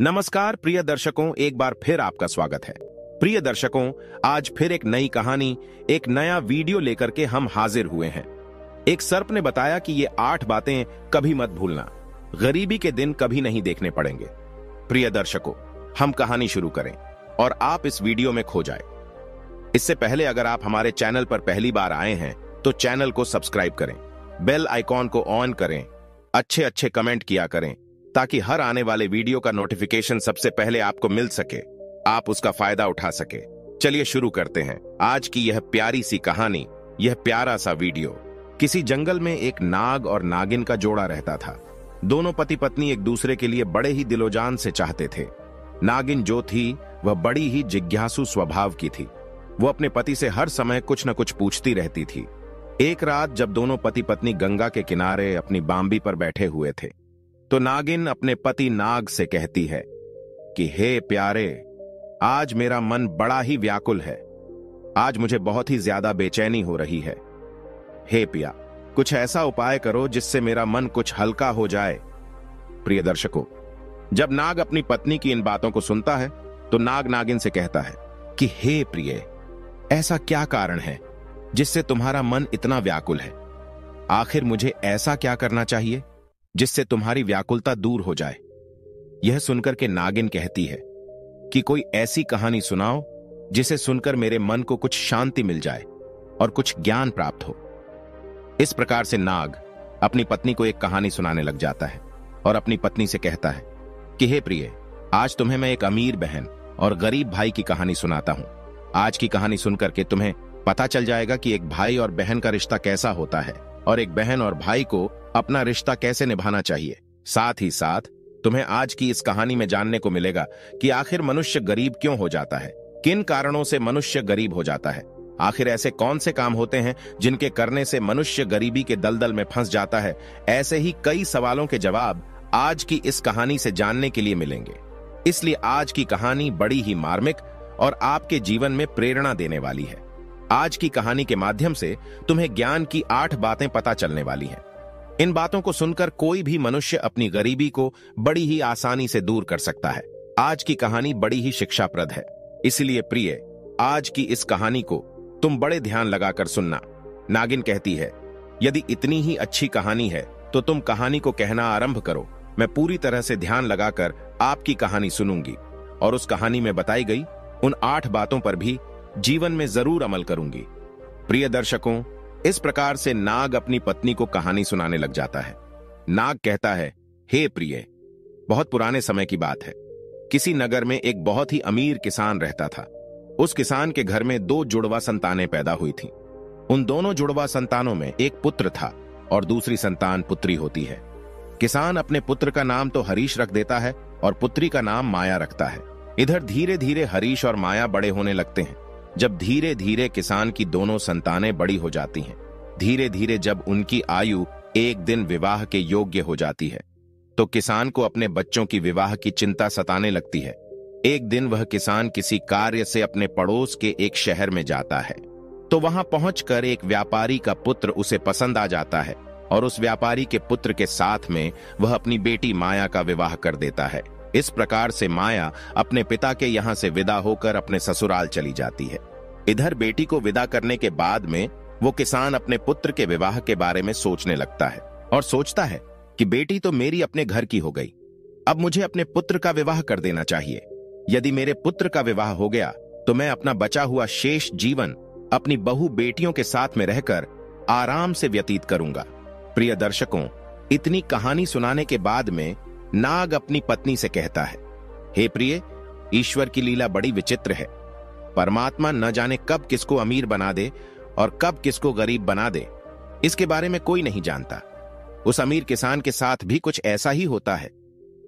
नमस्कार प्रिय दर्शकों, एक बार फिर आपका स्वागत है। प्रिय दर्शकों, आज फिर एक नई कहानी, एक नया वीडियो लेकर के हम हाजिर हुए हैं। एक सर्प ने बताया कि ये 8 बातें कभी मत भूलना, गरीबी के दिन कभी नहीं देखने पड़ेंगे। प्रिय दर्शकों, हम कहानी शुरू करें और आप इस वीडियो में खो जाए। इससे पहले अगर आप हमारे चैनल पर पहली बार आए हैं तो चैनल को सब्सक्राइब करें, बेल आइकॉन को ऑन करें, अच्छे अच्छे कमेंट किया करें ताकि हर आने वाले वीडियो का नोटिफिकेशन सबसे पहले आपको मिल सके, आप उसका फायदा उठा सके। चलिए शुरू करते हैं आज की यह प्यारी सी कहानी, यह प्यारा सा वीडियो। किसी जंगल में एक नाग और नागिन का जोड़ा रहता था। दोनों पति पत्नी एक दूसरे के लिए बड़े ही दिलोजान से चाहते थे। नागिन जो थी वह बड़ी ही जिज्ञासु स्वभाव की थी। वो अपने पति से हर समय कुछ न कुछ पूछती रहती थी। एक रात जब दोनों पति पत्नी गंगा के किनारे अपनी बांबी पर बैठे हुए थे तो नागिन अपने पति नाग से कहती है कि हे प्यारे, आज मेरा मन बड़ा ही व्याकुल है। आज मुझे बहुत ही ज्यादा बेचैनी हो रही है। हे पिया, कुछ ऐसा उपाय करो जिससे मेरा मन कुछ हल्का हो जाए। प्रिय दर्शकों, जब नाग अपनी पत्नी की इन बातों को सुनता है तो नाग नागिन से कहता है कि हे प्रिय, ऐसा क्या कारण है जिससे तुम्हारा मन इतना व्याकुल है? आखिर मुझे ऐसा क्या करना चाहिए जिससे तुम्हारी व्याकुलता दूर हो जाए? यह सुनकर के नागिन कहती है कि कोई ऐसी कहानी सुनाओ जिसे सुनकर मेरे मन को कुछ शांति मिल जाए और कुछ ज्ञान प्राप्त हो। इस प्रकार से नाग अपनी पत्नी को एक कहानी सुनाने लग जाता है और अपनी पत्नी से कहता है कि हे प्रिय, आज तुम्हें मैं एक अमीर बहन और गरीब भाई की कहानी सुनाता हूं। आज की कहानी सुनकर के तुम्हें पता चल जाएगा कि एक भाई और बहन का रिश्ता कैसा होता है और एक बहन और भाई को अपना रिश्ता कैसे निभाना चाहिए। साथ ही साथ तुम्हें आज की इस कहानी में जानने को मिलेगा कि आखिर मनुष्य गरीब क्यों हो जाता है, किन कारणों से मनुष्य गरीब हो जाता है, आखिर ऐसे कौन से काम होते हैं जिनके करने से मनुष्य गरीबी के दलदल में फंस जाता है। ऐसे ही कई सवालों के जवाब आज की इस कहानी से जानने के लिए मिलेंगे। इसलिए आज की कहानी बड़ी ही मार्मिक और आपके जीवन में प्रेरणा देने वाली है। आज की कहानी के माध्यम से तुम्हें ज्ञान की 8 बातें पता चलने वाली हैं। इन बातों को सुनकर कोई भी मनुष्य अपनी गरीबी को बड़ी ही आसानी से दूर कर सकता है। आज की कहानी बड़ी ही शिक्षाप्रद है, इसलिए प्रिय, आज की इस कहानी को तुम बड़े ध्यान लगाकर सुनना। नागिन कहती है, यदि इतनी ही अच्छी कहानी है तो तुम कहानी को कहना आरंभ करो। मैं पूरी तरह से ध्यान लगाकर आपकी कहानी सुनूंगी और उस कहानी में बताई गई उन 8 बातों पर भी जीवन में जरूर अमल करूंगी। प्रिय दर्शकों, इस प्रकार से नाग अपनी पत्नी को कहानी सुनाने लग जाता है। नाग कहता है, हे प्रिय, बहुत पुराने समय की बात है। किसी नगर में एक बहुत ही अमीर किसान रहता था। उस किसान के घर में 2 जुड़वा संतानें पैदा हुई थीं। उन दोनों जुड़वा संतानों में एक पुत्र था और दूसरी संतान पुत्री होती है। किसान अपने पुत्र का नाम तो हरीश रख देता है और पुत्री का नाम माया रखता है। इधर धीरे धीरे हरीश और माया बड़े होने लगते हैं। जब धीरे धीरे किसान की दोनों संतानें बड़ी हो जाती हैं, धीरे धीरे जब उनकी आयु एक दिन विवाह के योग्य हो जाती है तो किसान को अपने बच्चों की विवाह की चिंता सताने लगती है। एक दिन वह किसान किसी कार्य से अपने पड़ोस के एक शहर में जाता है तो वहां पहुंचकर एक व्यापारी का पुत्र उसे पसंद आ जाता है और उस व्यापारी के पुत्र के साथ में वह अपनी बेटी माया का विवाह कर देता है। इस प्रकार से माया अपने पिता के यहाँ से विदा होकर अपने ससुराल चली जाती है। इधर बेटी को विदा करने के बाद में वो किसान अपने पुत्र के विवाह के बारे में सोचने लगता है और सोचता है कि बेटी तो मेरी अपने घर की हो गई, अब मुझे अपने पुत्र का विवाह कर देना चाहिए। यदि मेरे पुत्र का विवाह हो गया तो मैं अपना बचा हुआ शेष जीवन अपनी बहू बेटियों के साथ में रहकर आराम से व्यतीत करूंगा। प्रिय दर्शकों, इतनी कहानी सुनाने के बाद में नाग अपनी पत्नी से कहता है, हे प्रिय, ईश्वर की लीला बड़ी विचित्र है। परमात्मा न जाने कब किसको अमीर बना दे और कब किसको गरीब बना दे, इसके बारे में कोई नहीं जानता। उस अमीर किसान के साथ भी कुछ ऐसा ही होता है।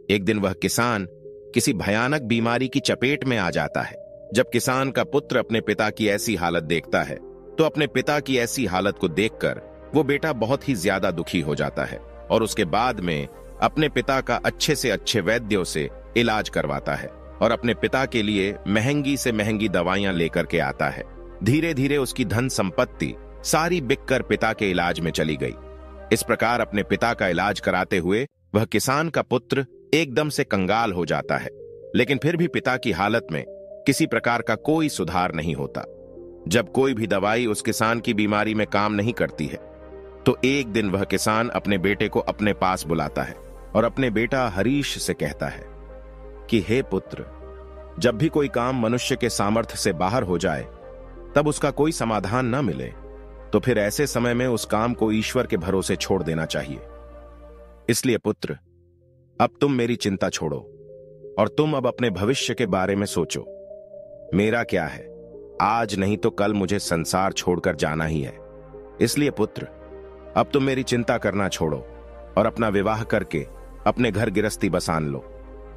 एक दिन वह किसान किसी भयानक बीमारी की चपेट में आ जाता है। जब किसान का पुत्र अपने पिता की ऐसी हालत देखता है तो अपने पिता की ऐसी हालत को देखकर वो बेटा बहुत ही ज्यादा दुखी हो जाता है और उसके बाद में अपने पिता का अच्छे से अच्छे वैद्यों से इलाज करवाता है और अपने पिता के लिए महंगी से महंगी दवाइयां लेकर के आता है। धीरे धीरे उसकी धन संपत्ति सारी बिककर पिता के इलाज में चली गई। इस प्रकार अपने पिता का इलाज कराते हुए वह किसान का पुत्र एकदम से कंगाल हो जाता है लेकिन फिर भी पिता की हालत में किसी प्रकार का कोई सुधार नहीं होता। जब कोई भी दवाई उस किसान की बीमारी में काम नहीं करती है, तो एक दिन वह किसान अपने बेटे को अपने पास बुलाता है और अपने बेटा हरीश से कहता है कि हे पुत्र, जब भी कोई काम मनुष्य के सामर्थ्य से बाहर हो जाए, तब उसका कोई समाधान न मिले, तो फिर ऐसे समय में उस काम को ईश्वर के भरोसे छोड़ देना चाहिए। इसलिए पुत्र, अब तुम मेरी चिंता छोड़ो और तुम अब अपने भविष्य के बारे में सोचो। मेरा क्या है, आज नहीं तो कल मुझे संसार छोड़कर जाना ही है। इसलिए पुत्र, अब तुम मेरी चिंता करना छोड़ो और अपना विवाह करके अपने घर गृहस्थी बसान लो।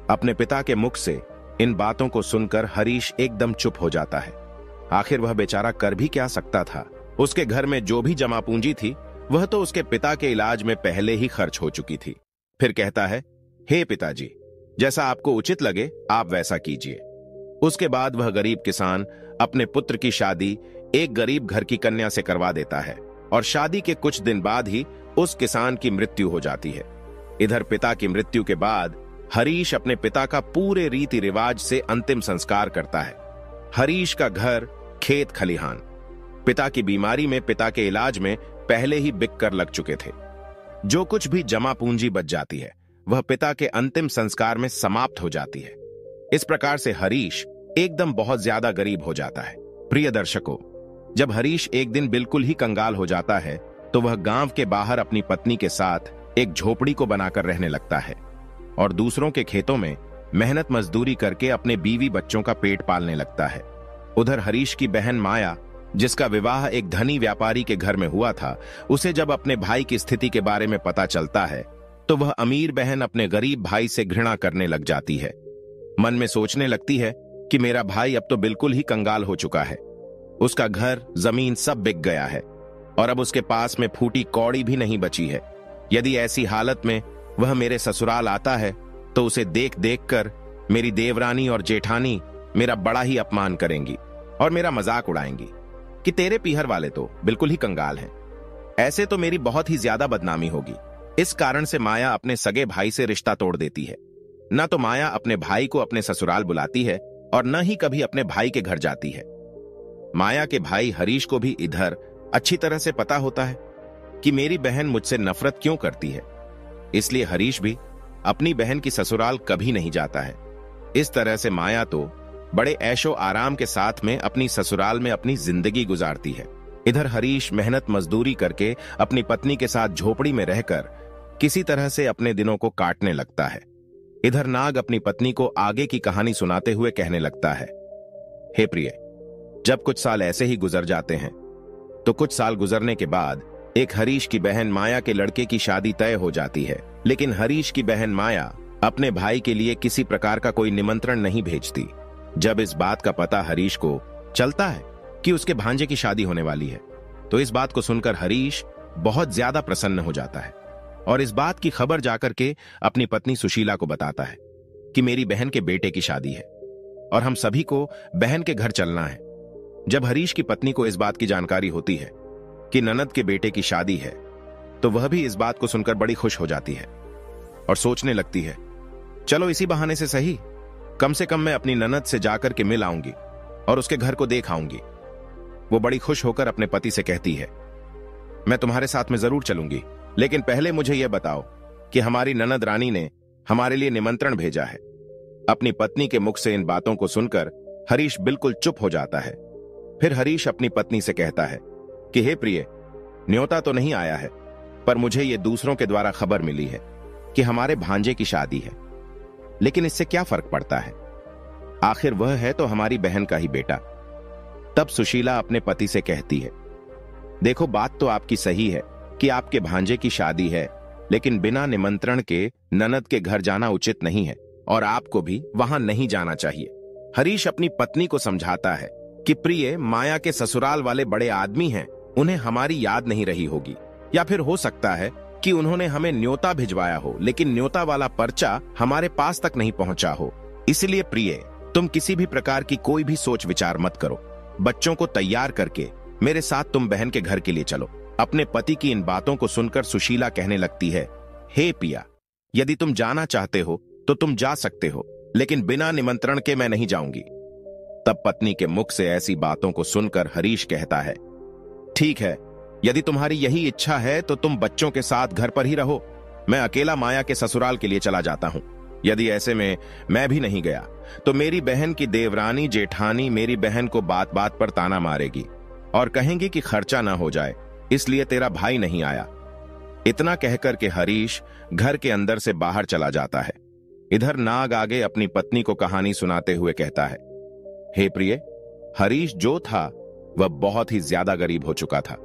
अपने पिता के मुख से इन बातों को सुनकर हरीश एकदम चुप हो जाता है। आखिर वह बेचारा कर भी क्या सकता था। उसके घर में जो भी जमा पूंजी थी, वह तो उसके पिता के इलाज में पहले ही खर्च हो चुकी थी। फिर कहता है, हे पिताजी, जैसा आपको उचित लगे आप वैसा कीजिए। उसके बाद वह गरीब किसान अपने पुत्र की शादी एक गरीब घर की कन्या से करवा देता है और शादी के कुछ दिन बाद ही उस किसान की मृत्यु हो जाती है। इधर पिता की मृत्यु के बाद हरीश अपने पिता का पूरे रीति रिवाज से अंतिम संस्कार करता है। हरीश का घर, खेत खलिहान पिता की बीमारी में, पिता के इलाज में पहले ही बिक कर लग चुके थे। जो कुछ भी जमा पूंजी बच जाती है, वह पिता के अंतिम संस्कार में समाप्त हो जाती है। इस प्रकार से हरीश एकदम बहुत ज्यादा गरीब हो जाता है। प्रिय दर्शकों, जब हरीश एक दिन बिल्कुल ही कंगाल हो जाता है, तो वह गांव के बाहर अपनी पत्नी के साथ एक झोपड़ी को बनाकर रहने लगता है और दूसरों के खेतों में मेहनत मजदूरी करके अपने बीवी बच्चों का पेट पालने लगता है। उधर हरीश की बहन माया, जिसका विवाह एक धनी व्यापारी के घर में हुआ था, उसे जब अपने भाई की स्थिति के बारे में पता चलता है, तो वह अमीर बहन अपने गरीब भाई से घृणा करने लग जाती है। मन में सोचने लगती है कि मेरा भाई अब तो बिल्कुल ही कंगाल हो चुका है। उसका घर, जमीन सब बिक गया है और अब उसके पास में फूटी कौड़ी भी नहीं बची है। यदि ऐसी हालत में वह मेरे ससुराल आता है, तो उसे देख देख कर मेरी देवरानी और जेठानी मेरा बड़ा ही अपमान करेंगी और मेरा मजाक उड़ाएंगी कि तेरे पीहर वाले तो बिल्कुल ही कंगाल हैं। ऐसे तो मेरी बहुत ही ज्यादा बदनामी होगी। इस कारण से माया अपने सगे भाई से रिश्ता तोड़ देती है। न तो माया अपने भाई को अपने ससुराल बुलाती है और न ही कभी अपने भाई के घर जाती है। माया के भाई हरीश को भी इधर अच्छी तरह से पता होता है कि मेरी बहन मुझसे नफरत क्यों करती है। इसलिए हरीश भी अपनी बहन की ससुराल कभी नहीं जाता है। इस तरह से माया तो बड़े ऐशो आराम के साथ में अपनी ससुराल में अपनी जिंदगी गुजारती है। इधर हरीश मेहनत मजदूरी करके अपनी पत्नी के साथ झोपड़ी में रहकर किसी तरह से अपने दिनों को काटने लगता है। इधर नाग अपनी पत्नी को आगे की कहानी सुनाते हुए कहने लगता है, हे प्रिय, जब कुछ साल ऐसे ही गुजर जाते हैं, तो कुछ साल गुजरने के बाद एक हरीश की बहन माया के लड़के की शादी तय हो जाती है। लेकिन हरीश की बहन माया अपने भाई के लिए किसी प्रकार का कोई निमंत्रण नहीं भेजती। जब इस बात का पता हरीश को चलता है कि उसके भांजे की शादी होने वाली है, तो इस बात को सुनकर हरीश बहुत ज्यादा प्रसन्न हो जाता है और इस बात की खबर जाकर के अपनी पत्नी सुशीला को बताता है कि मेरी बहन के बेटे की शादी है और हम सभी को बहन के घर चलना है। जब हरीश की पत्नी को इस बात की जानकारी होती है कि ननद के बेटे की शादी है, तो वह भी इस बात को सुनकर बड़ी खुश हो जाती है और सोचने लगती है, चलो इसी बहाने से सही, कम से कम मैं अपनी ननद से जाकर के मिल आऊंगी और उसके घर को देख आऊंगी। वो बड़ी खुश होकर अपने पति से कहती है, मैं तुम्हारे साथ में जरूर चलूंगी, लेकिन पहले मुझे यह बताओ कि हमारी ननद रानी ने हमारे लिए निमंत्रण भेजा है। अपनी पत्नी के मुख से इन बातों को सुनकर हरीश बिल्कुल चुप हो जाता है। फिर हरीश अपनी पत्नी से कहता है कि हे प्रिय, न्योता तो नहीं आया है, पर मुझे ये दूसरों के द्वारा खबर मिली है कि हमारे भांजे की शादी है। लेकिन इससे क्या फर्क पड़ता है, आखिर वह है तो हमारी बहन का ही बेटा। तब सुशीला अपने पति से कहती है, देखो बात तो आपकी सही है कि आपके भांजे की शादी है, लेकिन बिना निमंत्रण के ननद के घर जाना उचित नहीं है और आपको भी वहां नहीं जाना चाहिए। हरीश अपनी पत्नी को समझाता है कि प्रिय, माया के ससुराल वाले बड़े आदमी हैं, उन्हें हमारी याद नहीं रही होगी, या फिर हो सकता है कि उन्होंने हमें न्योता भिजवाया हो, लेकिन न्योता वाला पर्चा हमारे पास तक नहीं पहुंचा हो। इसलिए प्रिय, तुम किसी भी प्रकार की कोई भी सोच विचार मत करो। बच्चों को तैयार करके मेरे साथ तुम बहन के घर के लिए चलो। अपने पति की इन बातों को सुनकर सुशीला कहने लगती है, हे पिया, यदि तुम जाना चाहते हो तो तुम जा सकते हो, लेकिन बिना निमंत्रण के मैं नहीं जाऊंगी। तब पत्नी के मुख से ऐसी बातों को सुनकर हरीश कहता है, ठीक है, यदि तुम्हारी यही इच्छा है तो तुम बच्चों के साथ घर पर ही रहो। मैं अकेला माया के ससुराल के लिए चला जाता हूं। यदि ऐसे में मैं भी नहीं गया तो मेरी बहन की देवरानी जेठानी मेरी बहन को बात बात पर ताना मारेगी और कहेंगी कि खर्चा ना हो जाए, इसलिए तेरा भाई नहीं आया। इतना कहकर के हरीश घर के अंदर से बाहर चला जाता है। इधर नाग आगे अपनी पत्नी को कहानी सुनाते हुए कहता है, हे प्रिय, हरीश जो था वह बहुत ही ज्यादा गरीब हो चुका था।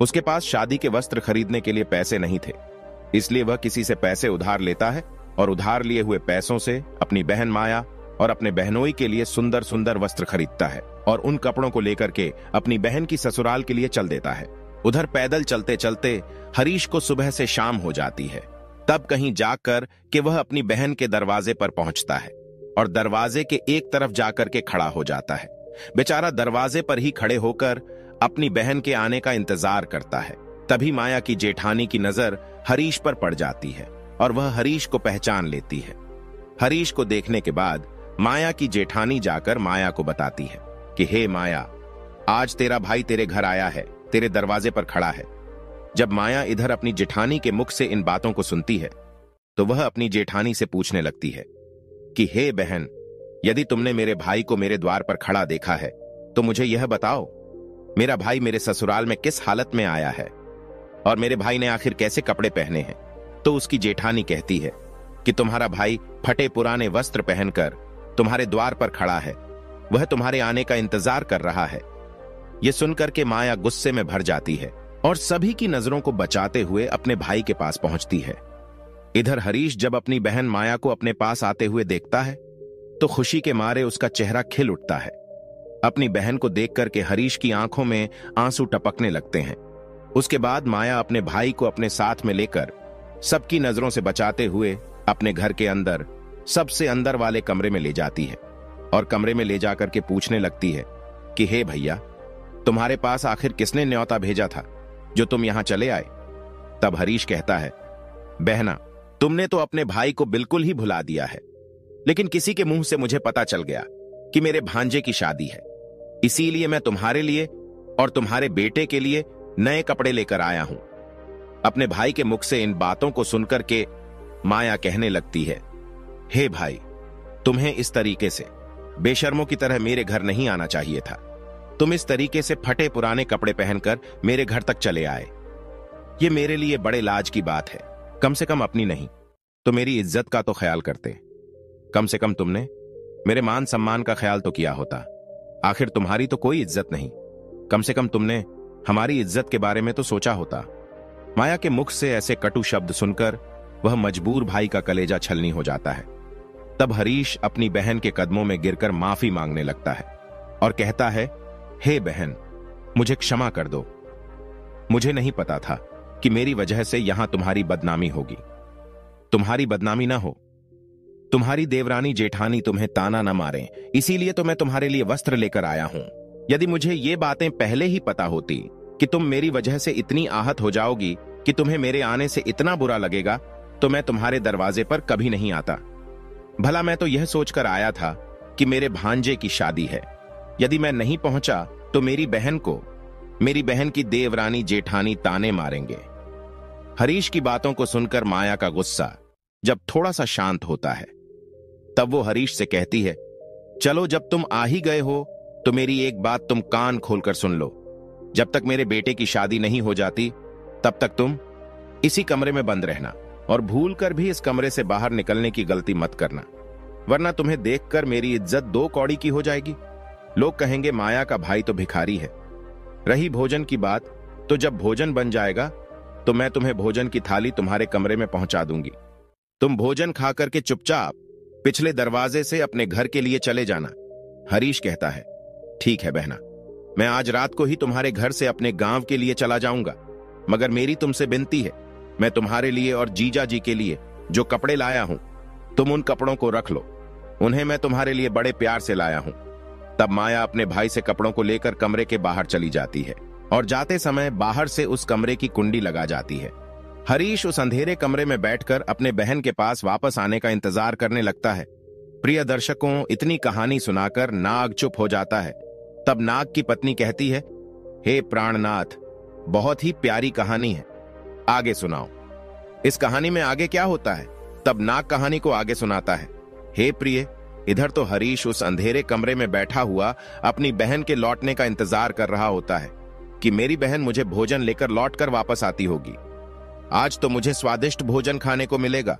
उसके पास शादी के वस्त्र खरीदने के लिए पैसे नहीं थे, इसलिए वह किसी से पैसे उधार लेता है और उधार लिए हुए पैसों से अपनी बहन माया और अपने बहनोई के लिए सुंदर सुंदर वस्त्र खरीदता है और उन कपड़ों को लेकर के अपनी बहन की ससुराल के लिए चल देता है। उधर पैदल चलते चलते हरीश को सुबह से शाम हो जाती है। तब कहीं जाकर कि वह अपनी बहन के दरवाजे पर पहुंचता है और दरवाजे के एक तरफ जाकर के खड़ा हो जाता है। बेचारा दरवाजे पर ही खड़े होकर अपनी बहन के आने का इंतजार करता है। तभी माया की जेठानी की नजर हरीश पर पड़ जाती है और वह हरीश को पहचान लेती है। हरीश को देखने के बाद माया की जेठानी जाकर माया को बताती है कि हे माया, आज तेरा भाई तेरे घर आया है, तेरे दरवाजे पर खड़ा है। जब माया इधर अपनी जेठानी के मुख से इन बातों को सुनती है तो वह अपनी जेठानी से पूछने लगती है कि हे बहन, यदि तुमने मेरे भाई को मेरे द्वार पर खड़ा देखा है तो मुझे यह बताओ, मेरा भाई मेरे ससुराल में किस हालत में आया है और मेरे भाई ने आखिर कैसे कपड़े पहने हैं। तो उसकी जेठानी कहती है कि तुम्हारा भाई फटे पुराने वस्त्र पहनकर तुम्हारे द्वार पर खड़ा है, वह तुम्हारे आने का इंतजार कर रहा है। यह सुनकर के माया गुस्से में भर जाती है और सभी की नजरों को बचाते हुए अपने भाई के पास पहुंचती है। इधर हरीश जब अपनी बहन माया को अपने पास आते हुए देखता है तो खुशी के मारे उसका चेहरा खिल उठता है। अपनी बहन को देख करके हरीश की आंखों में आंसू टपकने लगते हैं। उसके बाद माया अपने भाई को अपने साथ में लेकर सबकी नजरों से बचाते हुए अपने घर के अंदर सबसे अंदर वाले कमरे में ले जाती है और कमरे में ले जाकर के पूछने लगती है कि हे भैया, तुम्हारे पास आखिर किसने न्योता भेजा था जो तुम यहां चले आए। तब हरीश कहता है, बहना, तुमने तो अपने भाई को बिल्कुल ही भुला दिया है, लेकिन किसी के मुंह से मुझे पता चल गया कि मेरे भांजे की शादी है, इसीलिए मैं तुम्हारे लिए और तुम्हारे बेटे के लिए नए कपड़े लेकर आया हूं। अपने भाई के मुख से इन बातों को सुनकर के माया कहने लगती है, हे भाई, तुम्हें इस तरीके से बेशर्मों की तरह मेरे घर नहीं आना चाहिए था। तुम इस तरीके से फटे पुराने कपड़े पहनकर मेरे घर तक चले आए। ये मेरे लिए बड़े लाज की बात है। कम से कम अपनी नहीं तो मेरी इज्जत का तो ख्याल करते। कम से कम तुमने मेरे मान सम्मान का ख्याल तो किया होता। आखिर तुम्हारी तो कोई इज्जत नहीं, कम से कम तुमने हमारी इज्जत के बारे में तो सोचा होता। माया के मुख से ऐसे कटु शब्द सुनकर वह मजबूर भाई का कलेजा छलनी हो जाता है। तब हरीश अपनी बहन के कदमों में गिरकर माफी मांगने लगता है और कहता है, हे बहन, मुझे क्षमा कर दो। मुझे नहीं पता था कि मेरी वजह से यहां तुम्हारी बदनामी होगी। तुम्हारी बदनामी ना हो, तुम्हारी देवरानी जेठानी तुम्हें ताना न मारे, इसीलिए तो मैं तुम्हारे लिए वस्त्र लेकर आया हूं। यदि मुझे ये बातें पहले ही पता होती कि तुम मेरी वजह से इतनी आहत हो जाओगी कि तुम्हें मेरे आने से इतना बुरा लगेगा, तो मैं तुम्हारे दरवाजे पर कभी नहीं आता। भला मैं तो यह सोचकर आया था कि मेरे भांजे की शादी है। यदि मैं नहीं पहुंचा तो मेरी बहन की देवरानी जेठानी ताने मारेंगे। हरीश की बातों को सुनकर माया का गुस्सा जब थोड़ा सा शांत होता है तब वो हरीश से कहती है, चलो जब तुम आ ही गए हो तो मेरी एक बात तुम कान खोलकर सुन लो। जब तक मेरे बेटे की शादी नहीं हो जाती तब तक तुम इसी कमरे में बंद रहना और भूल कर भी इस कमरे से बाहर निकलने की गलती मत करना, वरना तुम्हें देखकर मेरी इज्जत 2 कौड़ी की हो जाएगी। लोग कहेंगे माया का भाई तो भिखारी है। रही भोजन की बात, तो जब भोजन बन जाएगा तो मैं तुम्हें भोजन की थाली तुम्हारे कमरे में पहुंचा दूंगी। तुम भोजन खाकर के चुपचाप पिछले दरवाजे से अपने घर के लिए चले जाना। हरीश कहता है, ठीक है बहना, मैं आज रात को ही तुम्हारे घर से अपने गांव के लिए चला जाऊंगा, मगर मेरी तुमसे विनती है, मैं तुम्हारे लिए और जीजा जी के लिए जो कपड़े लाया हूं, तुम उन कपड़ों को रख लो। उन्हें मैं तुम्हारे लिए बड़े प्यार से लाया हूं। तब माया अपने भाई से कपड़ों को लेकर कमरे के बाहर चली जाती है और जाते समय बाहर से उस कमरे की कुंडी लगा जाती है। हरीश उस अंधेरे कमरे में बैठकर अपने बहन के पास वापस आने का इंतजार करने लगता है। प्रिय दर्शकों, इतनी कहानी सुनाकर नाग चुप हो जाता है। तब नाग की पत्नी कहती है, हे प्राणनाथ, बहुत ही प्यारी कहानी है, आगे सुनाओ। इस कहानी में आगे क्या होता है? तब नाग कहानी को आगे सुनाता है। हे प्रिय, इधर तो हरीश उस अंधेरे कमरे में बैठा हुआ अपनी बहन के लौटने का इंतजार कर रहा होता है कि मेरी बहन मुझे भोजन लेकर लौटकर वापस आती होगी। आज तो मुझे स्वादिष्ट भोजन खाने को मिलेगा।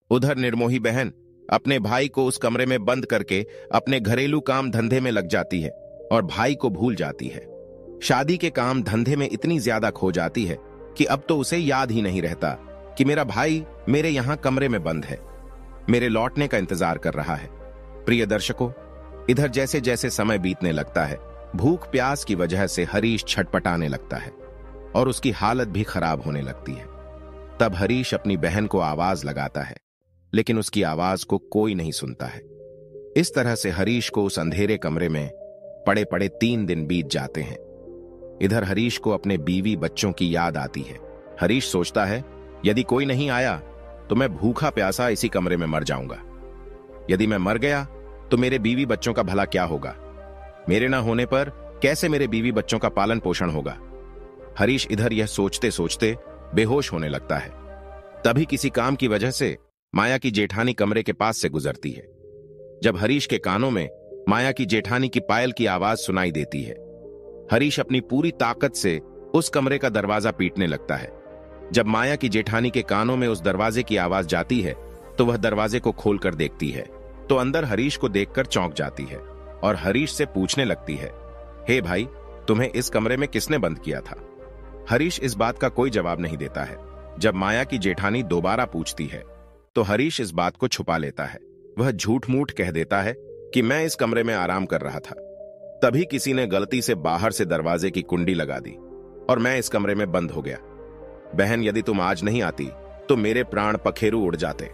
उधर निर्मोही बहन अपने भाई को उस कमरे में बंद करके अपने घरेलू काम धंधे में लग जाती है और भाई को भूल जाती है। शादी के काम धंधे में इतनी ज्यादा खो जाती है कि अब तो उसे याद ही नहीं रहता कि मेरा भाई मेरे यहां कमरे में बंद है, मेरे लौटने का इंतजार कर रहा है। प्रिय दर्शकों, इधर जैसे जैसे समय बीतने लगता है, भूख प्यास की वजह से हरीश छटपटाने लगता है और उसकी हालत भी खराब होने लगती है। तब हरीश अपनी बहन को आवाज लगाता है, लेकिन उसकी आवाज को कोई नहीं सुनता है। इस तरह से हरीश को उस अंधेरे कमरे में पड़े पड़े 3 दिन बीत जाते हैं। इधर हरीश को अपने बीवी बच्चों की याद आती है। हरीश सोचता है, यदि कोई नहीं आया तो मैं भूखा प्यासा इसी कमरे में मर जाऊंगा। यदि मैं मर गया तो मेरे बीवी बच्चों का भला क्या होगा? मेरे ना होने पर कैसे मेरे बीवी बच्चों का पालन पोषण होगा? हरीश इधर यह सोचते सोचते बेहोश होने लगता है। तभी किसी काम की वजह से माया की जेठानी कमरे के पास से गुजरती है। जब हरीश के कानों में माया की जेठानी की पायल की आवाज सुनाई देती है, हरीश अपनी पूरी ताकत से उस कमरे का दरवाजा पीटने लगता है। जब माया की जेठानी के कानों में उस दरवाजे की आवाज जाती है तो वह दरवाजे को खोलकर देखती है तो अंदर हरीश को देखकर चौंक जाती है और हरीश से पूछने लगती है, हे भाई, तुम्हें इस कमरे में किसने बंद किया था? हरीश इस बात का कोई जवाब नहीं देता है। जब माया की जेठानी दोबारा पूछती है तो हरीश इस बात को छुपा लेता है। वह झूठ मूठ कह देता है कि मैं इस कमरे में आराम कर रहा था। तभी किसी ने गलती से बाहर से दरवाजे की कुंडी लगा दी और मैं इस कमरे में बंद हो गया। बहन, यदि तुम आज नहीं आती तो मेरे प्राण पखेरु उड़ जाते।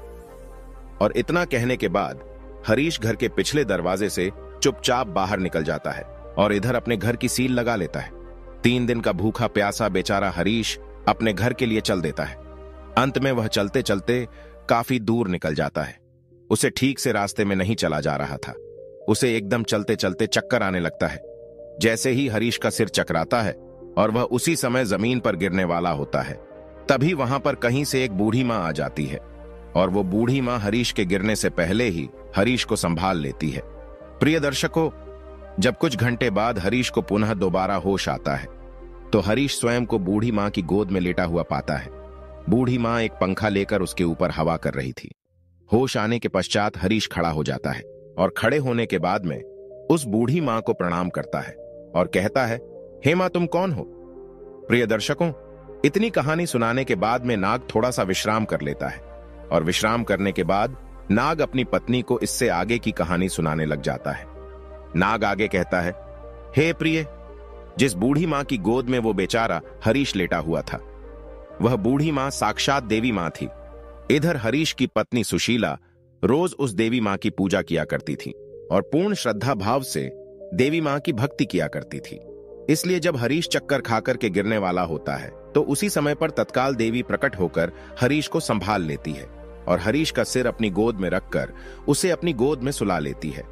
और इतना कहने के बाद हरीश घर के पिछले दरवाजे से चुपचाप बाहर निकल जाता है और इधर अपने घर की सील लगा लेता है। 3 दिन का भूखा प्यासा बेचारा हरीश अपने घर के लिए चल देता है। अंत में वह चलते चलते काफी दूर निकल जाता है। उसे ठीक से रास्ते में नहीं चला जा रहा था। उसे एकदम चलते चलते चक्कर आने लगता है। जैसे ही हरीश का सिर चकराता है और वह उसी समय जमीन पर गिरने वाला होता है, तभी वहां पर कहीं से एक बूढ़ी मां आ जाती है और वो बूढ़ी मां हरीश के गिरने से पहले ही हरीश को संभाल लेती है। प्रिय दर्शकों, जब कुछ घंटे बाद हरीश को पुनः दोबारा होश आता है तो हरीश स्वयं को बूढ़ी मां की गोद में लेटा हुआ पाता है। बूढ़ी मां एक पंखा लेकर उसके ऊपर हवा कर रही थी। होश आने के पश्चात हरीश खड़ा हो जाता है और खड़े होने के बाद में उस बूढ़ी मां को प्रणाम करता है और कहता है, हे मां, तुम कौन हो? प्रिय दर्शकों, इतनी कहानी सुनाने के बाद में नाग थोड़ा सा विश्राम कर लेता है और विश्राम करने के बाद नाग अपनी पत्नी को इससे आगे की कहानी सुनाने लग जाता है। नाग आगे कहता है, हे प्रिय, जिस बूढ़ी मां की गोद में वो बेचारा हरीश लेटा हुआ था, वह बूढ़ी मां साक्षात देवी मां थी। इधर हरीश की पत्नी सुशीला रोज उस देवी मां की पूजा किया करती थी और पूर्ण श्रद्धा भाव से देवी मां की भक्ति किया करती थी। इसलिए जब हरीश चक्कर खाकर के गिरने वाला होता है तो उसी समय पर तत्काल देवी प्रकट होकर हरीश को संभाल लेती है और हरीश का सिर अपनी गोद में रखकर उसे अपनी गोद में सुला लेती है।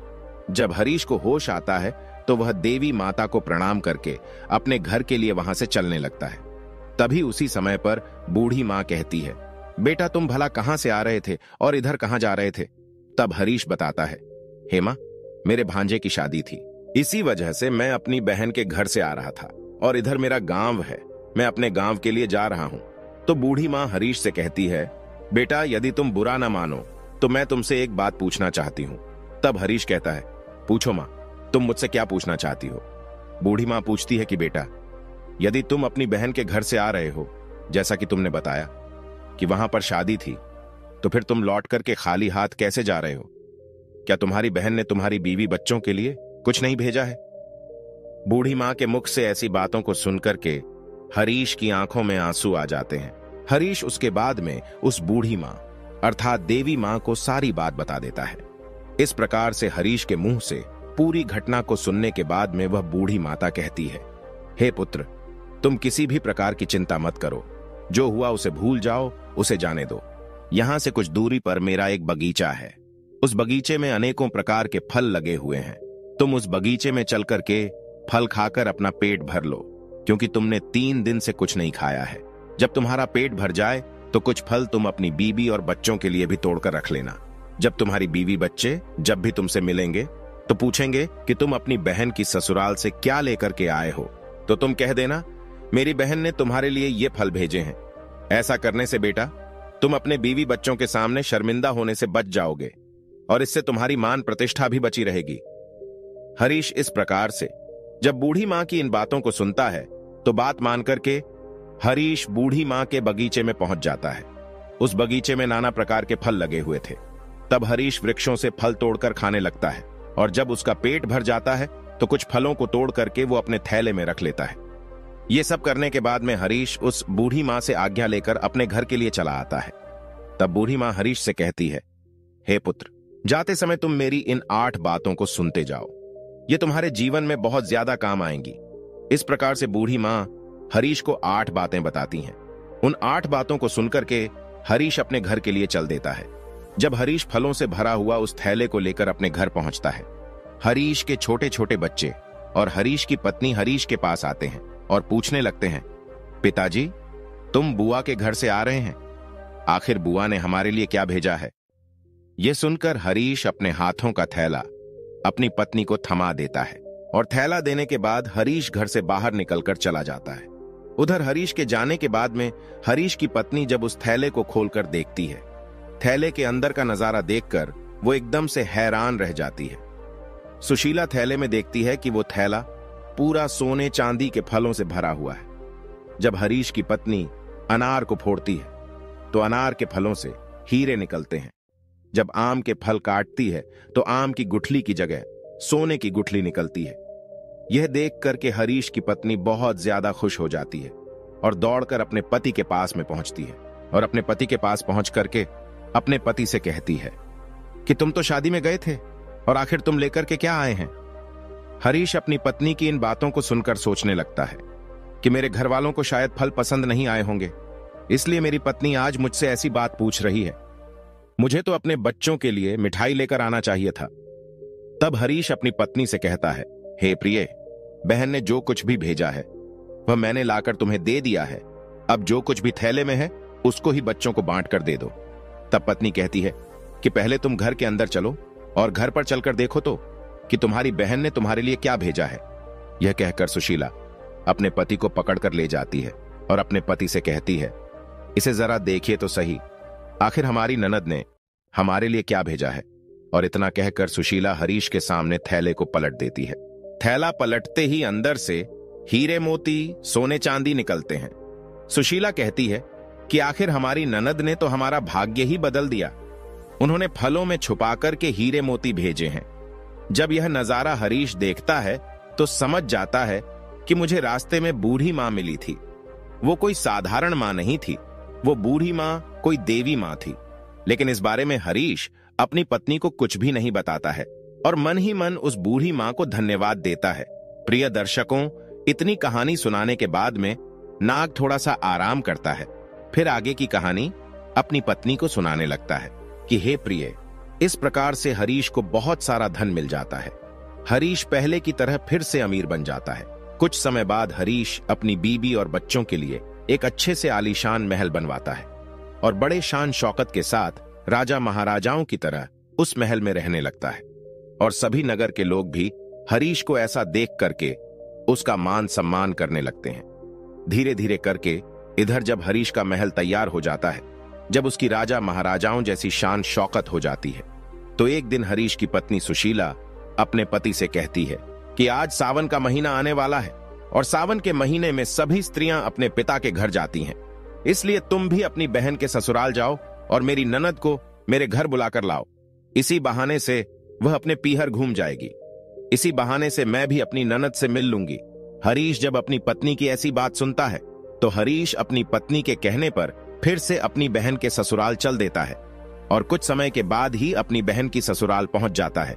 जब हरीश को होश आता है तो वह देवी माता को प्रणाम करके अपने घर के लिए वहां से चलने लगता है। तभी उसी समय पर बूढ़ी मां कहती है, बेटा, तुम भला कहां से आ रहे थे और इधर कहां जा रहे थे? तब हरीश बताता है, हे मां, मेरे भांजे की शादी थी, इसी वजह से मैं अपनी बहन के घर से आ रहा था और इधर मेरा गांव है, मैं अपने गांव के लिए जा रहा हूं। तो बूढ़ी मां हरीश से कहती है, बेटा, यदि तुम बुरा ना मानो तो मैं तुमसे एक बात पूछना चाहती हूं। तब हरीश कहता है, पूछो मां, तुम मुझसे क्या पूछना चाहती हो? बूढ़ी मां पूछती है कि बेटा, यदि तुम अपनी बहन के घर से आ रहे हो, जैसा कि तुमने बताया कि वहां पर शादी थी, तो फिर तुम लौट करके खाली हाथ कैसे जा रहे हो? क्या तुम्हारी बहन ने तुम्हारी बीवी बच्चों के लिए कुछ नहीं भेजा है? बूढ़ी मां के मुख से ऐसी बातों को सुनकर के हरीश की आंखों में आंसू आ जाते हैं। हरीश उसके बाद में उस बूढ़ी मां अर्थात देवी मां को सारी बात बता देता है। इस प्रकार से हरीश के मुंह से पूरी घटना को सुनने के बाद में वह बूढ़ी माता कहती है, हे पुत्र, तुम किसी भी प्रकार की चिंता मत करो, जो हुआ उसे भूल जाओ, उसे जाने दो। यहां से कुछ दूरी पर मेरा एक बगीचा है, उस बगीचे में अनेकों प्रकार के फल लगे हुए हैं। तुम उस बगीचे में चल करके फल खाकर अपना पेट भर लो, क्योंकि तुमने 3 दिन से कुछ नहीं खाया है। जब तुम्हारा पेट भर जाए तो कुछ फल तुम अपनी बीवी और बच्चों के लिए भी तोड़कर रख लेना। जब तुम्हारी बीवी बच्चे जब भी तुमसे मिलेंगे तो पूछेंगे कि तुम अपनी बहन की ससुराल से क्या लेकर के आए हो, तो तुम कह देना, मेरी बहन ने तुम्हारे लिए ये फल भेजे हैं। ऐसा करने से बेटा तुम अपने बीवी बच्चों के सामने शर्मिंदा होने से बच जाओगे और इससे तुम्हारी मान प्रतिष्ठा भी बची रहेगी। हरीश इस प्रकार से जब बूढ़ी मां की इन बातों को सुनता है तो बात मान करके हरीश बूढ़ी मां के बगीचे में पहुंच जाता है। उस बगीचे में नाना प्रकार के फल लगे हुए थे। तब हरीश वृक्षों से फल तोड़कर खाने लगता है और जब उसका पेट भर जाता है तो कुछ फलों को तोड़ करके वो अपने थैले में रख लेता है। ये सब करने के बाद में हरीश उस बूढ़ी मां से आज्ञा लेकर अपने घर के लिए चला आता है। तब बूढ़ी मां हरीश से कहती है, हे पुत्र, जाते समय तुम मेरी इन 8 बातों को सुनते जाओ, ये तुम्हारे जीवन में बहुत ज्यादा काम आएंगी। इस प्रकार से बूढ़ी मां हरीश को 8 बातें बताती हैं। उन 8 बातों को सुनकर के हरीश अपने घर के लिए चल देता है। जब हरीश फलों से भरा हुआ उस थैले को लेकर अपने घर पहुंचता है, हरीश के छोटे छोटे बच्चे और हरीश की पत्नी हरीश के पास आते हैं और पूछने लगते हैं, पिताजी, तुम बुआ के घर से आ रहे हैं? आखिर बुआ ने हमारे लिए क्या भेजा है? यह सुनकर हरीश अपने हाथों का थैला अपनी पत्नी को थमा देता है और थैला देने के बाद हरीश घर से बाहर निकलकर चला जाता है। उधर हरीश के जाने के बाद में हरीश की पत्नी जब उस थैले को खोलकर देखती है, थैले के अंदर का नजारा देखकर वो एकदम से हैरान रह जाती है। सुशीला थैले में देखती है कि वो थैला पूरा सोने चांदी के फलों से भरा हुआ है। जब हरीश की पत्नी अनार को फोड़ती है तो अनार के फलों से हीरे निकलते हैं। जब आम के फल काटती है तो आम की गुठली की जगह सोने की गुठली निकलती है। यह देख करके हरीश की पत्नी बहुत ज्यादा खुश हो जाती है और दौड़कर अपने पति के पास में पहुंचती है और अपने पति के पास पहुंच करके अपने पति से कहती है कि तुम तो शादी में गए थे और आखिर तुम लेकर के क्या आए हैं? हरीश अपनी पत्नी की इन बातों को सुनकर सोचने लगता है कि मेरे घर वालों को शायद फल पसंद नहीं आए होंगे, इसलिए मेरी पत्नी आज मुझसे ऐसी बात पूछ रही है। मुझे तो अपने बच्चों के लिए मिठाई लेकर आना चाहिए था। तब हरीश अपनी पत्नी से कहता है, हे प्रिय, बहन ने जो कुछ भी भेजा है वह मैंने लाकर तुम्हें दे दिया है। अब जो कुछ भी थैले में है उसको ही बच्चों को बांट कर दे दो। तब पत्नी कहती है कि पहले तुम घर के अंदर चलो और घर पर चलकर देखो तो कि तुम्हारी बहन ने तुम्हारे लिए क्या भेजा है। यह कहकर सुशीला अपने पति को पकड़कर ले जाती है और अपने पति से कहती है, इसे जरा देखिए तो सही, आखिर हमारी ननद ने हमारे लिए क्या भेजा है। और इतना कहकर सुशीला हरीश के सामने थैले को पलट देती है। थैला पलटते ही अंदर से हीरे मोती सोने चांदी निकलते हैं। सुशीला कहती है कि आखिर हमारी ननद ने तो हमारा भाग्य ही बदल दिया। उन्होंने फलों में छुपाकर के हीरे मोती भेजे हैं। जब यह नजारा हरीश देखता है तो समझ जाता है कि मुझे रास्ते में बूढ़ी मां मिली थी। वो कोई साधारण मां नहीं थी, वो बूढ़ी मां कोई देवी मां थी। लेकिन इस बारे में हरीश अपनी पत्नी को कुछ भी नहीं बताता है और मन ही मन उस बूढ़ी मां को धन्यवाद देता है। प्रिय दर्शकों, इतनी कहानी सुनाने के बाद में नाग थोड़ा सा आराम करता है, फिर आगे की कहानी अपनी पत्नी को सुनाने लगता है कि हे प्रिय, इस प्रकार से हरीश को बहुत सारा धन मिल जाता है। हरीश पहले की तरह फिर से अमीर बन जाता है। कुछ समय बाद हरीश अपनी बीबी और बच्चों के लिए एक अच्छे से आलीशान महल बनवाता है और बड़े शान शौकत के साथ राजा महाराजाओं की तरह उस महल में रहने लगता है। और सभी नगर के लोग भी हरीश को ऐसा देख करके उसका मान सम्मान करने लगते हैं। धीरे धीरे करके इधर जब हरीश का महल तैयार हो जाता है, जब उसकी राजा महाराजाओं जैसी शान शौकत हो जाती है, तो एक दिन हरीश की पत्नी सुशीला अपने पति से कहती है कि आज सावन का महीना आने वाला है और सावन के महीने में सभी स्त्रियां अपने पिता के घर जाती हैं, इसलिए तुम भी अपनी बहन के ससुराल जाओ और मेरी ननद को मेरे घर बुलाकर लाओ। इसी बहाने से वह अपने पीहर घूम जाएगी। इसी बहाने से मैं भी अपनी ननद से मिल लूंगी। हरीश जब अपनी पत्नी की ऐसी बात सुनता है तो हरीश अपनी पत्नी के कहने पर फिर से अपनी बहन के ससुराल चल देता है और कुछ समय के बाद ही अपनी बहन की ससुराल पहुंच जाता है।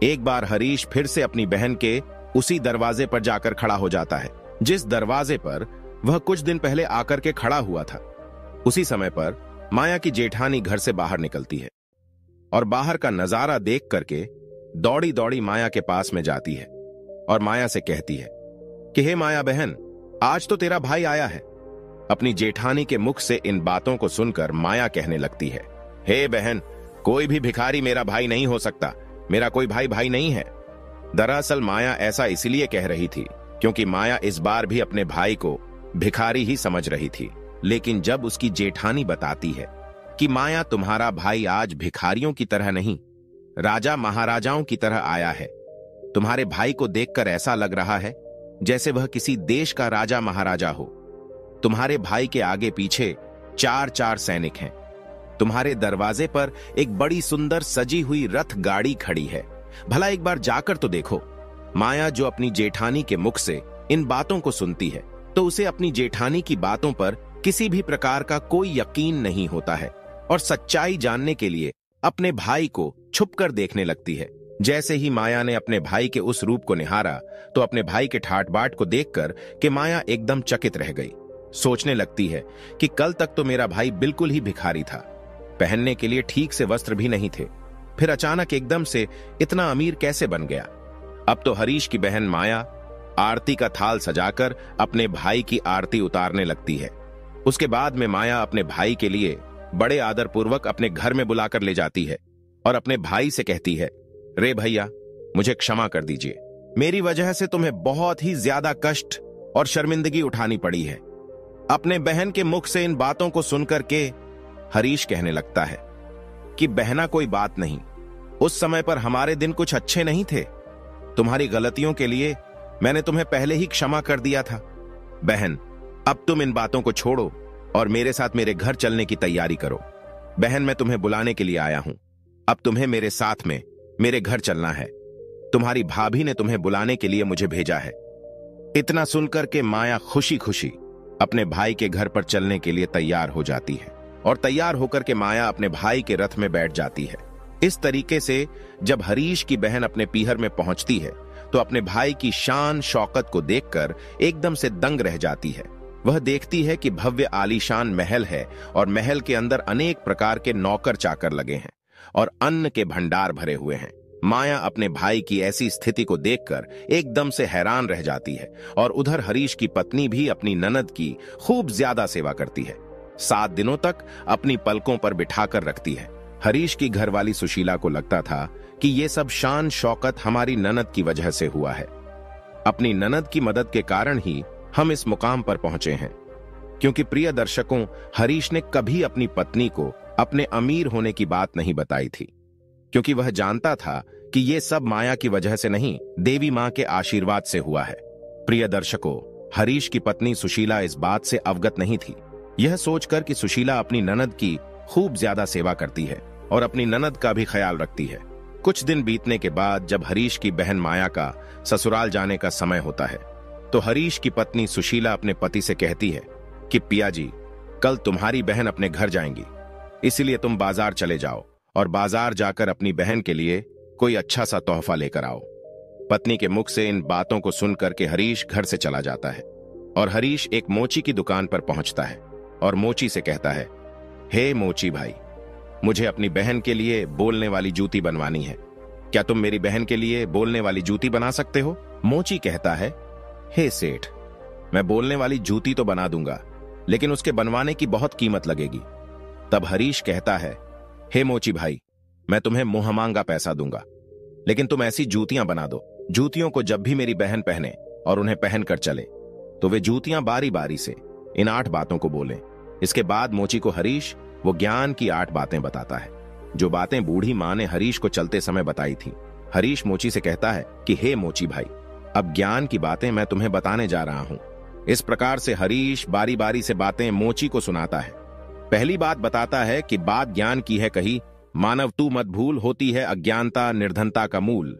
एक बार हरीश फिर से अपनी बहन के उसी दरवाजे पर जाकर खड़ा हो जाता है जिस दरवाजे पर वह कुछ दिन पहले आकर के खड़ा हुआ था। उसी समय पर माया की जेठानी घर से बाहर निकलती है। और बाहर का नजारा देख करके दौड़ी दौड़ी माया के पास में जाती है और माया से कहती है कि हे माया बहन, आज तो तेरा भाई आया है। अपनी जेठानी के मुख से इन बातों को सुनकर माया कहने लगती है, हे बहन, कोई भी भिखारी मेरा भाई नहीं हो सकता, मेरा कोई भाई नहीं है। दरअसल माया ऐसा इसलिए कह रही थी क्योंकि माया इस बार भी अपने भाई को भिखारी ही समझ रही थी। लेकिन जब उसकी जेठानी बताती है कि माया, तुम्हारा भाई आज भिखारियों की तरह नहीं, राजा महाराजाओं की तरह आया है। तुम्हारे भाई को देखकर ऐसा लग रहा है जैसे वह किसी देश का राजा महाराजा हो। तुम्हारे भाई के आगे पीछे 4 सैनिक हैं। तुम्हारे दरवाजे पर एक बड़ी सुंदर सजी हुई रथ गाड़ी खड़ी है। भला एक बार जाकर तो देखो। माया जो अपनी जेठानी के मुख से इन बातों को सुनती है तो उसे अपनी जेठानी की बातों पर किसी भी प्रकार का कोई यकीन नहीं होता है और सच्चाई जानने के लिए अपने भाई को छुपकर देखने लगती है। जैसे ही माया ने अपने भाई के उस रूप को निहारा तो अपने भाई के ठाट बाट को देखकर कि माया एकदम चकित रह गई। सोचने लगती है कि कल तक तो मेरा भाई बिल्कुल ही भिखारी था, पहनने के लिए ठीक से वस्त्र भी नहीं थे, फिर अचानक एकदम से इतना अमीर कैसे बन गया। अब तो हरीश की बहन माया आरती का थाल सजाकर अपने भाई की आरती उतारने लगती है। उसके बाद में माया अपने भाई के लिए बड़े आदर पूर्वक अपने घर में बुलाकर ले जाती है और अपने भाई से कहती है, रे भैया, मुझे क्षमा कर दीजिए, मेरी वजह से तुम्हें बहुत ही ज्यादा कष्ट और शर्मिंदगी उठानी पड़ी है। अपने बहन के मुख से इन बातों को सुनकर के हरीश कहने लगता है कि बहना, कोई बात नहीं, उस समय पर हमारे दिन कुछ अच्छे नहीं थे। तुम्हारी गलतियों के लिए मैंने तुम्हें पहले ही क्षमा कर दिया था। बहन, अब तुम इन बातों को छोड़ो और मेरे साथ मेरे घर चलने की तैयारी करो। बहन, मैं तुम्हें बुलाने के लिए आया हूं। अब तुम्हें मेरे साथ में मेरे घर चलना है। तुम्हारी भाभी ने तुम्हें बुलाने के लिए मुझे भेजा है। इतना सुनकर के माया खुशी खुशी अपने भाई के घर पर चलने के लिए तैयार हो जाती है और तैयार होकर के माया अपने भाई के रथ में बैठ जाती है। इस तरीके से जब हरीश की बहन अपने पीहर में पहुंचती है तो अपने भाई की शान शौकत को देखकर एकदम से दंग रह जाती है। वह देखती है कि भव्य आलीशान महल है और महल के अंदर अनेक प्रकार के नौकर चाकर लगे हैं और अन्न के भंडार भरे हुए हैं। माया अपने भाई की ऐसी स्थिति को देखकर एकदम से हैरान रह जाती है और उधर हरीश की पत्नी भी अपनी ननद की खूब ज्यादा सेवा करती है। 7 दिनों तक अपनी पलकों पर बिठाकर रखती है। हरीश की घरवाली सुशीला को लगता था कि ये सब शान शौकत हमारी ननद की वजह से हुआ है। अपनी ननद की मदद के कारण ही हम इस मुकाम पर पहुंचे हैं। क्योंकि प्रिय दर्शकों, हरीश ने कभी अपनी पत्नी को अपने अमीर होने की बात नहीं बताई थी, क्योंकि वह जानता था कि ये सब माया की वजह से नहीं, देवी मां के आशीर्वाद से हुआ है। प्रिय दर्शकों, हरीश की पत्नी सुशीला इस बात से अवगत नहीं थी। यह सोचकर कि सुशीला अपनी ननद की खूब ज्यादा सेवा करती है और अपनी ननद का भी ख्याल रखती है। कुछ दिन बीतने के बाद जब हरीश की बहन माया का ससुराल जाने का समय होता है तो हरीश की पत्नी सुशीला अपने पति से कहती है कि पिया जी, कल तुम्हारी बहन अपने घर जाएंगी, इसलिए तुम बाजार चले जाओ और बाजार जाकर अपनी बहन के लिए कोई अच्छा सा तोहफा लेकर आओ। पत्नी के मुख से इन बातों को सुनकर के हरीश घर से चला जाता है और हरीश एक मोची की दुकान पर पहुंचता है और मोची से कहता है, हे मोची भाई, मुझे अपनी बहन के लिए बोलने वाली जूती बनवानी है। क्या तुम मेरी बहन के लिए बोलने वाली जूती बना सकते हो? मोची कहता है, हे सेठ, मैं बोलने वाली जूती तो बना दूंगा, लेकिन उसके बनवाने की बहुत कीमत लगेगी। तब हरीश कहता है, हे मोची भाई, मैं तुम्हें मुंह मांगा पैसा दूंगा, लेकिन तुम ऐसी जूतियां बना दो, जूतियों को जब भी मेरी बहन पहने और उन्हें पहनकर चले तो वे जूतियां बारी बारी से इन 8 बातों को बोलें। इसके बाद मोची को हरीश वो ज्ञान की 8 बातें बताता है, जो बातें बूढ़ी मां ने हरीश को चलते समय बताई थी। हरीश मोची से कहता है कि हे मोची भाई, अब ज्ञान की बातें मैं तुम्हें बताने जा रहा हूं। इस प्रकार से हरीश बारी बारी से बातें मोची को सुनाता है। पहली बात बताता है कि बात ज्ञान की है कही, मानव तू मत भूल, होती है अज्ञानता निर्धनता का मूल।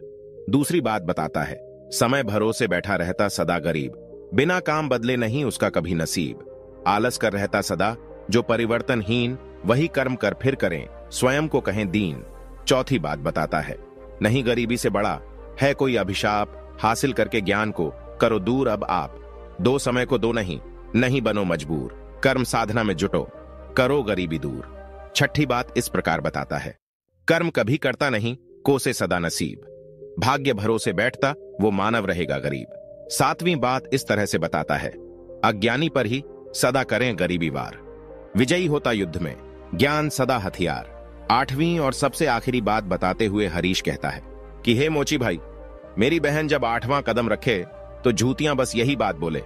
दूसरी बात बताता है, समय भरोसे बैठा रहता सदा गरीब, बिना काम बदले नहीं उसका कभी नसीब। आलस कर रहता सदा जो परिवर्तनहीन, वही कर्म कर फिर करें, स्वयं को कहें दीन। चौथी बात बताता है, नहीं गरीबी से बड़ा है कोई अभिशाप, हासिल करके ज्ञान को करो दूर अब आप। 2 समय को 2 नहीं बनो मजबूर, कर्म साधना में जुटो, करो गरीबी दूर। छठी बात इस प्रकार बताता है, कर्म कभी करता नहीं, कोसे सदा नसीब। भाग्य भरोसे बैठता, वो मानव रहेगा गरीब। 7वीं बात इस तरह से बताता है, अज्ञानी पर ही सदा करें गरीबी वार, विजयी होता युद्ध में ज्ञान सदा हथियार। 8वीं और सबसे आखिरी बात बताते हुए हरीश कहता है कि हे मोची भाई, मेरी बहन जब 8वां कदम रखे तो झूठियां बस यही बात बोले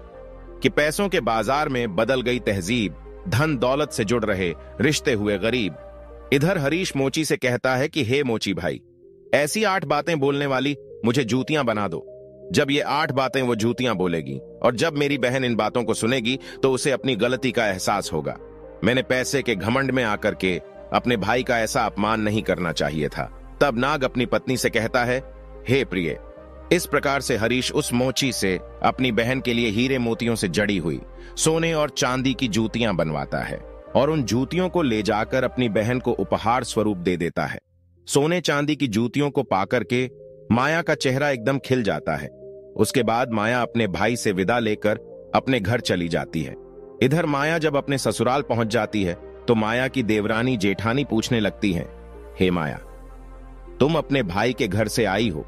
कि पैसों के बाजार में बदल गई तहजीब, धन दौलत से जुड़ रहे रिश्ते हुए गरीब। इधर हरीश मोची से कहता है कि हे मोची भाई, ऐसी 8 बातें बोलने वाली मुझे जूतियां बना दो। जब ये 8 बातें वो जूतियां बोलेगी और जब मेरी बहन इन बातों को सुनेगी तो उसे अपनी गलती का एहसास होगा। मैंने पैसे के घमंड में आकर के अपने भाई का ऐसा अपमान नहीं करना चाहिए था। तब नाग अपनी पत्नी से कहता है, हे प्रिय। इस प्रकार से हरीश उस मोची से अपनी बहन के लिए हीरे मोतियों से जड़ी हुई सोने और चांदी की जूतियां बनवाता है और उन जूतियों को ले जाकर अपनी बहन को उपहार स्वरूप दे देता है। सोने चांदी की जूतियों को पाकर के माया का चेहरा एकदम खिल जाता है। उसके बाद माया अपने भाई से विदा लेकर अपने घर चली जाती है। इधर माया जब अपने ससुराल पहुंच जाती है तो माया की देवरानी जेठानी पूछने लगती है, हे माया, तुम अपने भाई के घर से आई हो,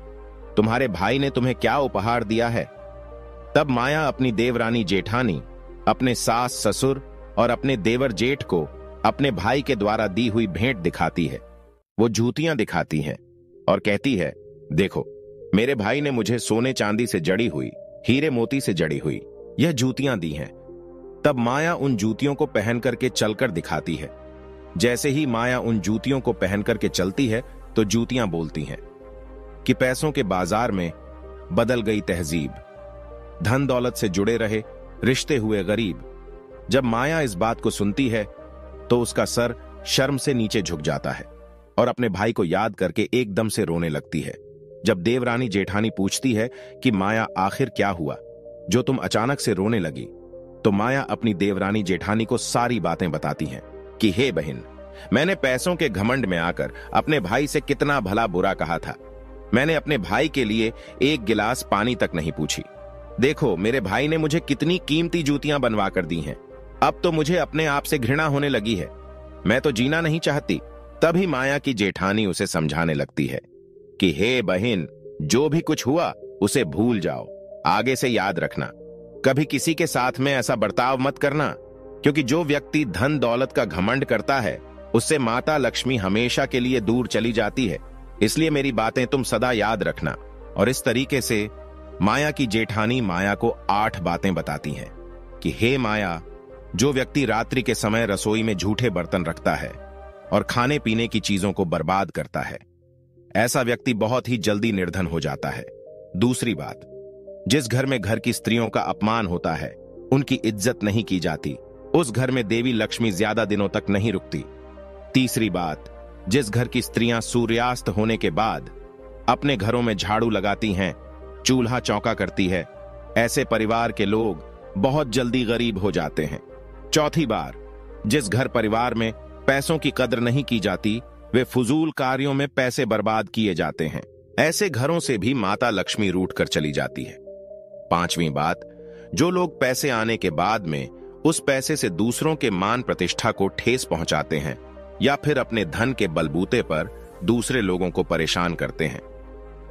तुम्हारे भाई ने तुम्हें क्या उपहार दिया है? तब माया अपनी देवरानी जेठानी, अपने सास ससुर और अपने देवर जेठ को अपने भाई के द्वारा दी हुई भेंट दिखाती है। वो जूतियां दिखाती हैं और कहती है, देखो, मेरे भाई ने मुझे सोने चांदी से जड़ी हुई, हीरे मोती से जड़ी हुई यह जूतियां दी हैं। तब माया उन जूतियों को पहन करके चलकर दिखाती है। जैसे ही माया उन जूतियों को पहन करके चलती है तो जूतियां बोलती हैं कि पैसों के बाजार में बदल गई तहजीब, धन दौलत से जुड़े रहे रिश्ते हुए गरीब। जब माया इस बात को सुनती है तो उसका सर शर्म से नीचे झुक जाता है और अपने भाई को याद करके एकदम से रोने लगती है। जब देवरानी जेठानी पूछती है कि माया, आखिर क्या हुआ जो तुम अचानक से रोने लगी, तो माया अपनी देवरानी जेठानी को सारी बातें बताती हैं कि हे बहन, मैंने पैसों के घमंड में आकर अपने भाई से कितना भला बुरा कहा था। मैंने अपने भाई के लिए एक गिलास पानी तक नहीं पूछी। देखो, मेरे भाई ने मुझे कितनी कीमती जूतियां बनवा कर दी हैं। अब तो मुझे अपने आप से घृणा होने लगी है, मैं तो जीना नहीं चाहती। तभी माया की जेठानी उसे समझाने लगती है कि हे बहन, जो भी कुछ हुआ उसे भूल जाओ, आगे से याद रखना, कभी किसी के साथ में ऐसा बर्ताव मत करना, क्योंकि जो व्यक्ति धन दौलत का घमंड करता है उससे माता लक्ष्मी हमेशा के लिए दूर चली जाती है। इसलिए मेरी बातें तुम सदा याद रखना। और इस तरीके से माया की जेठानी माया को 8 बातें बताती हैं कि हे माया, जो व्यक्ति रात्रि के समय रसोई में झूठे बर्तन रखता है और खाने पीने की चीजों को बर्बाद करता है, ऐसा व्यक्ति बहुत ही जल्दी निर्धन हो जाता है। दूसरी बात, जिस घर में घर की स्त्रियों का अपमान होता है, उनकी इज्जत नहीं की जाती, उस घर में देवी लक्ष्मी ज्यादा दिनों तक नहीं रुकती। तीसरी बात, जिस घर की स्त्रियां सूर्यास्त होने के बाद अपने घरों में झाड़ू लगाती हैं, चूल्हा चौका करती है, ऐसे परिवार के लोग बहुत जल्दी गरीब हो जाते हैं। चौथी बार, जिस घर परिवार में पैसों की कदर नहीं की जाती, वे फजूल कार्यों में पैसे बर्बाद किए जाते हैं, ऐसे घरों से भी माता लक्ष्मी रूठ कर चली जाती है। 5वीं बात, जो लोग पैसे आने के बाद में उस पैसे से दूसरों के मान प्रतिष्ठा को ठेस पहुंचाते हैं या फिर अपने धन के बलबूते पर दूसरे लोगों को परेशान करते हैं,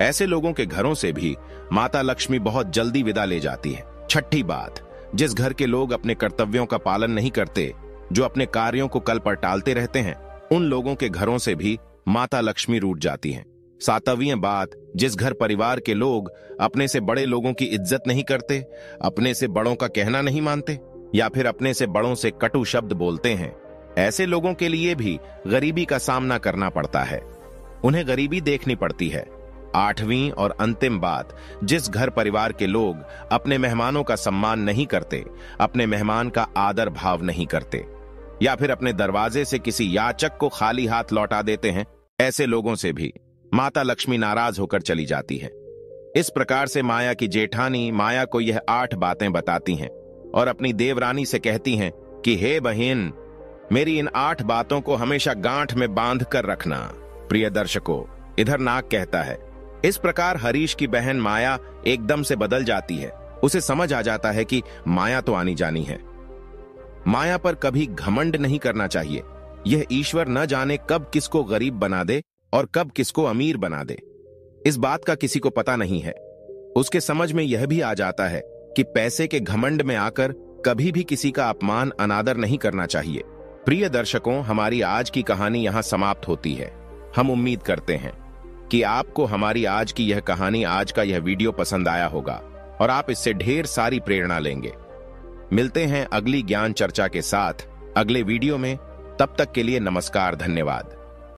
ऐसे लोगों के घरों से भी माता लक्ष्मी बहुत जल्दी विदा ले जाती है। 6ठी बात, जिस घर के लोग अपने कर्तव्यों का पालन नहीं करते, जो अपने कार्यों को कल पर टालते रहते हैं, उन लोगों के घरों से भी माता लक्ष्मी रूठ जाती हैं। 7वीं बात, जिस घर परिवार के लोग अपने से बड़े लोगों की इज्जत नहीं करते, अपने से बड़ों का कहना नहीं मानते या फिर अपने से बड़ों से कटु शब्द बोलते हैं, ऐसे लोगों के लिए भी गरीबी का सामना करना पड़ता है, उन्हें गरीबी देखनी पड़ती है। 8वीं और अंतिम बात, जिस घर परिवार के लोग अपने मेहमानों का सम्मान नहीं करते, अपने मेहमान का आदर भाव नहीं करते या फिर अपने दरवाजे से किसी याचक को खाली हाथ लौटा देते हैं, ऐसे लोगों से भी माता लक्ष्मी नाराज होकर चली जाती है। इस प्रकार से माया की जेठानी माया को यह 8 बातें बताती हैं और अपनी देवरानी से कहती हैं कि हे बहन, मेरी इन 8 बातों को हमेशा गांठ में बांध कर रखना। प्रिय दर्शकों, इधर नाग कहता है, इस प्रकार हरीश की बहन माया एकदम से बदल जाती है। उसे समझ आ जाता है कि माया तो आनी जानी है, माया पर कभी घमंड नहीं करना चाहिए। यह ईश्वर न जाने कब किसको गरीब बना दे, और कब किसको अमीर बना दे, इस बात का किसी को पता नहीं है। उसके समझ में यह भी आ जाता है कि पैसे के घमंड में आकर कभी भी किसी का अपमान अनादर नहीं करना चाहिए। प्रिय दर्शकों, हमारी आज की कहानी यहां समाप्त होती है। हम उम्मीद करते हैं कि आपको हमारी आज की यह कहानी, आज का यह वीडियो पसंद आया होगा और आप इससे ढेर सारी प्रेरणा लेंगे। मिलते हैं अगली ज्ञान चर्चा के साथ अगले वीडियो में। तब तक के लिए नमस्कार, धन्यवाद।